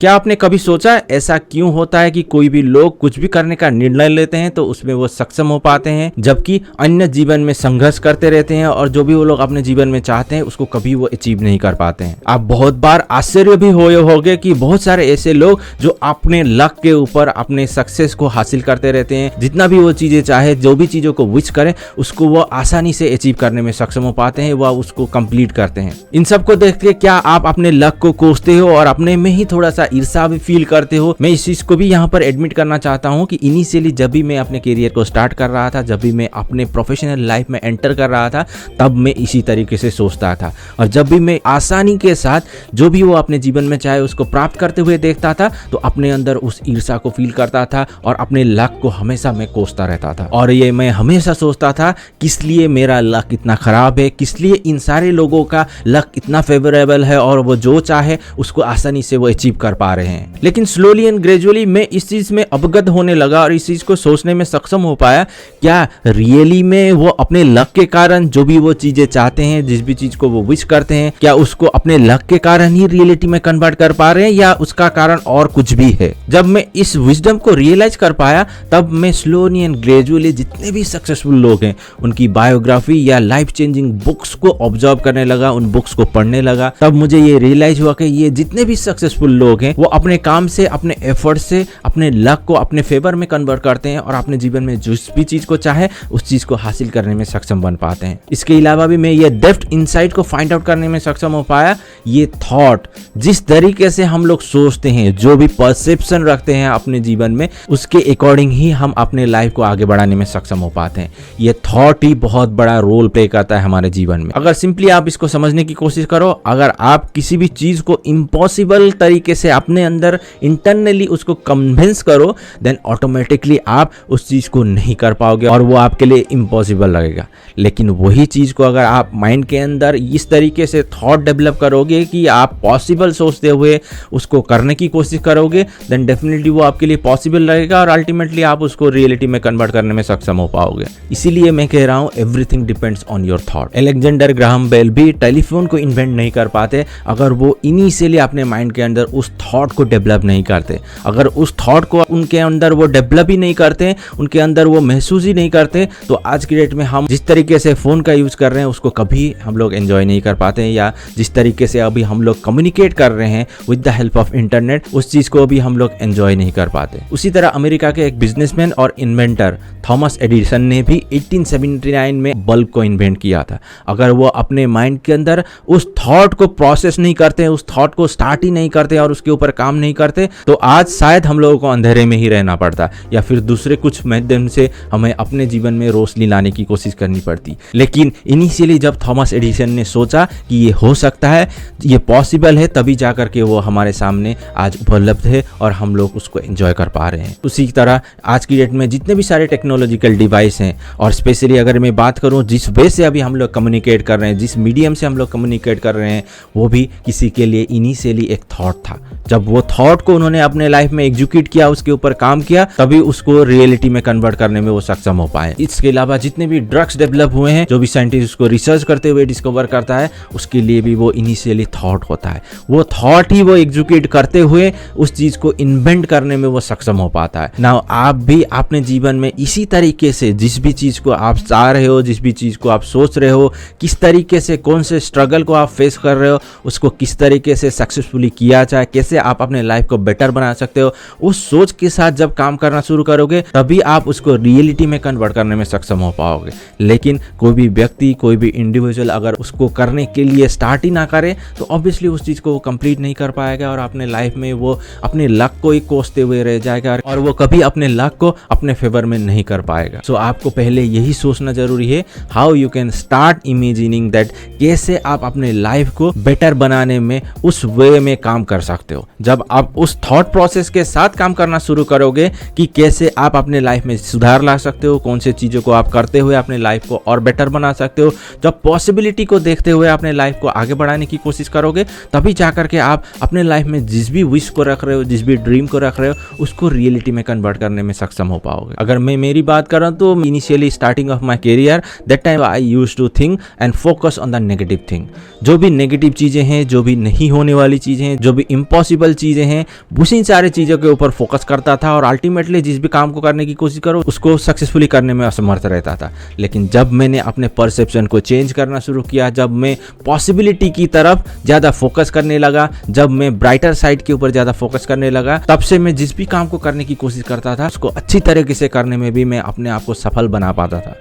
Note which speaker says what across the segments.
Speaker 1: क्या आपने कभी सोचा है ऐसा क्यों होता है कि कोई भी लोग कुछ भी करने का निर्णय लेते हैं तो उसमें वो सक्षम हो पाते हैं, जबकि अन्य जीवन में संघर्ष करते रहते हैं और जो भी वो लोग अपने जीवन में चाहते हैं उसको कभी वो अचीव नहीं कर पाते हैं। आप बहुत बार आश्चर्य भी हुए होंगे कि बहुत सारे ऐसे लोग जो अपने लक के ऊपर अपने सक्सेस को हासिल करते रहते हैं, जितना भी वो चीजें चाहे, जो भी चीजों को विश करें उसको वो आसानी से अचीव करने में सक्षम हो पाते हैं, वह उसको कंप्लीट करते हैं। इन सबको देख के क्या आप अपने लक को कोसते हो और अपने में ही थोड़ा सा ईर्ष्या भी फील करते हो? मैं इस चीज को भी यहाँ पर एडमिट करना चाहता हूँ कि इनिशियली जब भी मैं अपने करियर को स्टार्ट कर रहा था, जब भी मैं अपने प्रोफेशनल लाइफ में एंटर कर रहा था, तब मैं इसी तरीके से सोचता था। और जब भी मैं आसानी के साथ जो भी वो अपने जीवन में चाहे उसको प्राप्त करते हुए देखता था तो अपने अंदर उस ईर्ष्या को फील करता था और अपने लक को हमेशा मैं कोसता रहता था। और ये मैं हमेशा सोचता था किस लिए मेरा लक इतना खराब है, किस लिए इन सारे लोगों का लक इतना फेवरेबल है और वो जो चाहे उसको आसानी से वो अचीव कर पा रहे हैं। लेकिन स्लोली एंड ग्रेजुअली मैं इस चीज में अवगत होने लगा और इस चीज को सोचने में सक्षम हो पाया, क्या रियली में वो अपने लक के कारण जो भी वो चीजें चाहते हैं, जिस भी चीज को वो विश करते हैं, क्या उसको अपने लक के कारण ही रियलिटी में कन्वर्ट कर पा रहे हैं या उसका कारण और कुछ भी है? जब मैं इस विजडम को रियलाइज कर पाया तब मैं स्लोली एंड ग्रेजुअली जितने भी सक्सेसफुल लोग हैं उनकी बायोग्राफी या लाइफ चेंजिंग बुक्स को ऑब्जर्व करने लगा, उन बुक्स को पढ़ने लगा। तब मुझे ये रियलाइज हुआ कि ये जितने भी सक्सेसफुल लोग हैं वो अपने काम से, अपने एफर्ट से अपने लक को अपने फेवर में कन्वर्ट करते हैं और अपने जीवन में जिस भी चीज को चाहे उस चीज को हासिल करने में सक्षम बन पाते हैं। इसके अलावा भी मैं ये डेप्थ इनसाइट को फाइंड आउट करने में सक्षम हो पाया, ये थॉट जिस तरीके से हम लोग सोचते हैं, जो भी परसेप्शन रखते हैं अपने जीवन में, उसके अकॉर्डिंग ही हम अपने लाइफ को आगे बढ़ाने में सक्षम हो पाते हैं। ये थॉट ही बहुत बड़ा रोल प्ले करता है हमारे जीवन में। अगर सिंपली आप इसको समझने की कोशिश करो, अगर आप किसी भी चीज को इम्पॉसिबल तरीके से अपने अंदर इंटरनली उसको कन्विंस करो, देन ऑटोमेटिकली आप उस चीज को नहीं कर पाओगे और वो आपके लिए इम्पॉसिबल लगेगा। लेकिन वही चीज को अगर आप माइंड के अंदर इस तरीके से थॉट डेवलप करोगे कि आप पॉसिबल सोचते हुए उसको करने की कोशिश करोगे, देन डेफिनेटली वो आपके लिए पॉसिबल लगेगा और अल्टीमेटली आप उसको रियलिटी में कन्वर्ट करने में सक्षम हो पाओगे। इसीलिए मैं कह रहा हूँ everything depends on your thought. Alexander Graham Bell भी टेलीफोन को इन्वेंट नहीं कर पाते अगर वो इनिशियली अपने माइंड के अंदर उस थॉट को डेवलप नहीं करते। अगर उस थॉट को उनके अंदर वो डेवलप ही नहीं करते, उनके अंदर वो महसूस ही नहीं करते, तो आज की डेट में हम जिस तरीके से फोन का यूज कर रहे हैं उसको कभी हम लोग एंजॉय नहीं कर पाते हैं, या जिस तरीके से अभी हम लोग कम्युनिकेट कर रहे हैं with the help of internet, उस चीज को भी हम लोग एंजॉय नहीं कर पाते। उसी तरह अमेरिका के एक बिजनेसमैन और इन्वेंटर थॉमस एडिसन ने भी 1879 में बल्ब को इन्वेंट किया था। अगर वो अपने माइंड के अंदर उस थॉट को प्रोसेस नहीं करते, उस थॉट को स्टार्ट ही नहीं करते और उसके ऊपर काम नहीं करते, तो आज शायद हम लोगों को अंधेरे में ही रहना पड़ता या फिर दूसरे कुछ माध्यम से हमें अपने जीवन में रोशनी लाने की कोशिश करनी पड़ती। लेकिन इनिशियली जब थॉमस एडिसन ने सोचा कि ये हो सकता है, ये पॉसिबल है, तभी जाकर के वो हमारे सामने आज उपलब्ध है और हम लोग उसको एंजॉय कर पा रहे हैं। उसी तरह आज की डेट में जितने भी सारे टेक्नोलॉजिकल डिवाइस हैं, और स्पेशली अगर मैं बात करूं जिस वे से अभी हम लोग कम्युनिकेट कर रहे हैं, जिस मीडियम से हम लोग कम्युनिकेट कर रहे हैं, वो भी किसी के लिए इनिशियली एक थॉट था। जब वो थॉट को उन्होंने अपने लाइफ में एग्जीक्यूट किया, उसके ऊपर काम किया, तभी उसको रियलिटी में कन्वर्ट करने में वो सक्षम हो पाए। इसके अलावा जितने भी ड्रग्स डेवलप हुए हैं, जो भी साइंटिस्ट उसको रिसर्च करते हुए डिस्कवर करता है, उसके लिए भी वो इनिशियली थॉट होता है। वो थॉट ही वो एग्जीक्यूट करते हुए उस चीज को इन्वेंट करने में वो सक्षम हो पाता है। नाउ आप भी अपने जीवन में इसी तरीके से जिस भी चीज को आप चाह रहे हो, जिस भी चीज को आप सोच रहे हो, किस तरीके से कौन से स्ट्रगल को आप फेस कर रहे हो, उसको किस तरीके से सक्सेसफुली किया जाए, कैसे आप अपने लाइफ को बेटर बना सकते हो, उस सोच के साथ जब काम करना शुरू करोगे तभी आप उसको रियलिटी में कन्वर्ट करने में सक्षम हो पाओगे। लेकिन कोई भी व्यक्ति, कोई भी इंडिविजुअल अगर उसको करने के लिए स्टार्ट ही ना करे तो ऑब्वियसली उस चीज को वो कंप्लीट नहीं कर पाएगा और अपने लाइफ में वो अपने लक को ही कोसते हुए रह जाएगा और वो कभी अपने लक को अपने फेवर में नहीं कर पाएगा। सो आपको पहले यही सोचना जरूरी है, how you can start imagining that, कैसे आप अपने लाइफ को बेटर बनाने में उस वे में काम कर सकते हो। जब आप उस थॉट प्रोसेस के साथ काम काम करना शुरू करोगे कि कैसे आप अपने लाइफ में सुधार ला सकते हो, कौन से चीज़ों को आप करते हुए अपने लाइफ को और बेटर बना सकते हो, जब पॉसिबिलिटी को देखते हुए अपने लाइफ को आगे बढ़ाने की कोशिश करोगे, तभी जाकर के आप अपने लाइफ में जिस भी विश को रख रहे हो, जिस भी ड्रीम को रख रहे हो, उसको रियलिटी में कन्वर्ट करने में सक्षम हो पाओगे। अगर मैं मेरी बात करूँ तो initially starting of my career, that time I used to think and focus on the negative thing. जो भी नेगेटिव चीज़ें हैं, जो भी नहीं होने वाली चीज़ें हैं, जो भी इम्पॉसिबल चीज़ें हैं, उसी सारी चीज़ों के ऊपर फोकस करता था और अल्टीमेटली जिस भी काम को करने की कोशिश करो उसको सक्सेसफुली करने में असमर्थ रहता था। लेकिन जब मैंने अपने परसेप्शन को चेंज करना शुरू किया, जब मैं पॉसिबिलिटी की तरफ ज़्यादा फोकस करने लगा, जब मैं ब्राइटर साइड के ऊपर ज़्यादा फोकस करने लगा, तब से मैं जिस भी काम को करने की कोशिश करता था उसको अच्छी तरीके से करने में भी मैं अपने आप को सफल बना पाता था,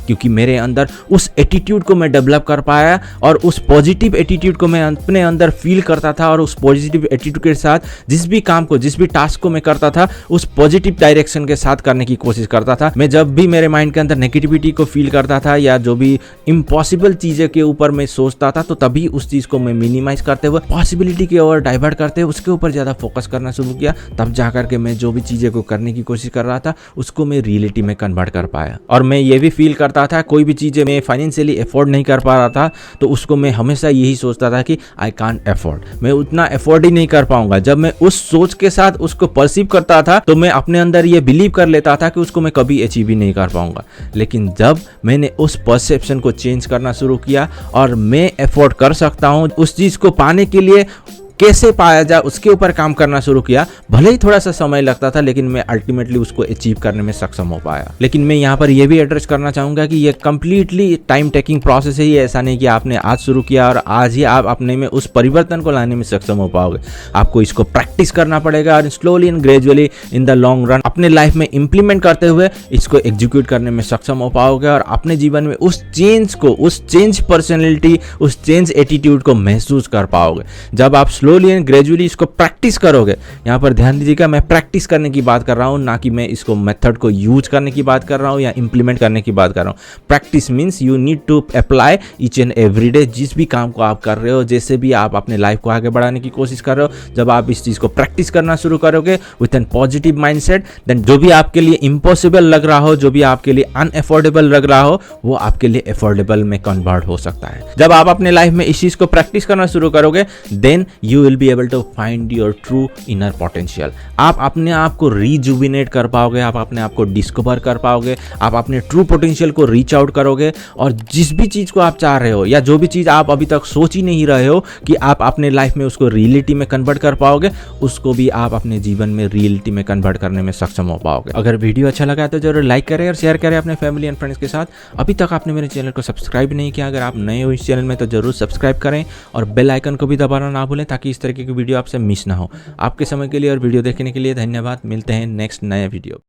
Speaker 1: क्योंकि मेरे अंदर उस एटीट्यूड को मैं डेवलप कर पाया और उस पॉजिटिव एटीट्यूड को मैं अपने अंदर फील करता था और उस पॉजिटिव एटीट्यूड के साथ जिस भी काम को, जिस भी टास्क को मैं करता था उस पॉजिटिव डायरेक्शन के साथ करने की कोशिश करता था। मैं जब भी मेरे माइंड के अंदर नेगेटिविटी को फील करता था या जो भी इम्पॉसिबल चीज़ें के ऊपर मैं सोचता था, तो तभी उस चीज़ को मैं मिनिमाइज करते हुए पॉसिबिलिटी की ओर डाइवर्ट करते हुए उसके ऊपर ज़्यादा फोकस करना शुरू किया। तब जाकर के मैं जो भी चीज़ें को करने की कोशिश कर रहा था उसको मैं रियलिटी में कन्वर्ट कर पाया। और मैं ये भी फील करता था कोई भी चीज़ें मैं फाइनेंशियली अफोर्ड नहीं कर पा रहा था तो उसको मैं हमेशा यही सोचता था कि आई कांट अफोर्ड, मैं उतना अफोर्ड ही नहीं कर पाऊंगा। जब मैं उस सोच के साथ उसको परसीव करता था तो मैं अपने अंदर ये बिलीव कर लेता था कि उसको मैं कभी अचीव ही नहीं कर पाऊंगा। लेकिन जब मैंने उस परसेप्शन को चेंज करना शुरू किया और मैं अफोर्ड कर सकता हूँ, उस चीज़ को पाने के लिए कैसे पाया जाए उसके ऊपर काम करना शुरू किया, भले ही थोड़ा सा समय लगता था लेकिन मैं अल्टीमेटली उसको अचीव करने में सक्षम हो पाया। लेकिन मैं यहाँ पर यह भी एड्रेस करना चाहूँगा कि ये कम्प्लीटली टाइम टेकिंग प्रोसेस है। ये ऐसा नहीं कि आपने आज शुरू किया और आज ही आप अपने में उस परिवर्तन को लाने में सक्षम हो पाओगे। आपको इसको प्रैक्टिस करना पड़ेगा और slowly and gradually in the long run अपने लाइफ में इंप्लीमेंट करते हुए इसको एग्जीक्यूट करने में सक्षम हो पाओगे और अपने जीवन में उस चेंज को, उस चेंज पर्सनैलिटी, उस चेंज एटीट्यूड को महसूस कर पाओगे। जब आप स्लोली एंड ग्रेजुअली इसको प्रैक्टिस करोगे, यहाँ पर ध्यान दीजिएगा मैं प्रैक्टिस करने की बात कर रहा हूँ, ना कि मैं इसको मेथड को यूज करने की बात कर रहा हूँ या इंप्लीमेंट करने की बात कर रहा हूँ। Practice means you need to apply each and every day. जिस भी काम को आप कर रहे हो, जैसे भी आप अपने लाइफ को आगे बढ़ाने की कोशिश कर रहे हो, जब आप इस चीज़ को प्रैक्टिस करना शुरू करोगे with an positive mindset, then जो भी आपके लिए इम्पॉसिबल लग रहा हो, जो भी आपके लिए अनअफोर्डेबल लग रहा हो, वो आपके लिए अफोर्डेबल में कन्वर्ट हो सकता है। जब आप अपने लाइफ में इस चीज़ को प्रैक्टिस करना शुरू करोगे, then you will be able to find your true inner potential. आप अपने आप को रिजुविनेट कर पाओगे, आप अपने आप को डिस्कवर कर पाओगे, आप अपने ट्रू पोटेंशियल को रीच आउट करोगे और जिस भी चीज़ को आप चाह रहे हो या जो भी चीज़ आप अभी तक सोच ही नहीं रहे हो कि आप अपने लाइफ में उसको रियलिटी में कन्वर्ट कर पाओगे, उसको भी आप अपने जीवन में रियलिटी में कन्वर्ट करने में सक्षम हो पाओगे। अगर वीडियो अच्छा लगा तो जरूर लाइक करें और शेयर करें अपने फैमिली एंड फ्रेंड्स के साथ। अभी तक आपने मेरे चैनल को सब्सक्राइब नहीं किया, अगर आप नए हो इस चैनल में तो जरूर सब्सक्राइब करें और बेल आइकन को भी दबाना ना भूलें ताकि इस तरीके की वीडियो आपसे मिस ना हो। आपके समय के लिए और वीडियो देखने के लिए धन्यवाद। मिलते हैं नेक्स्ट नए वीडियो।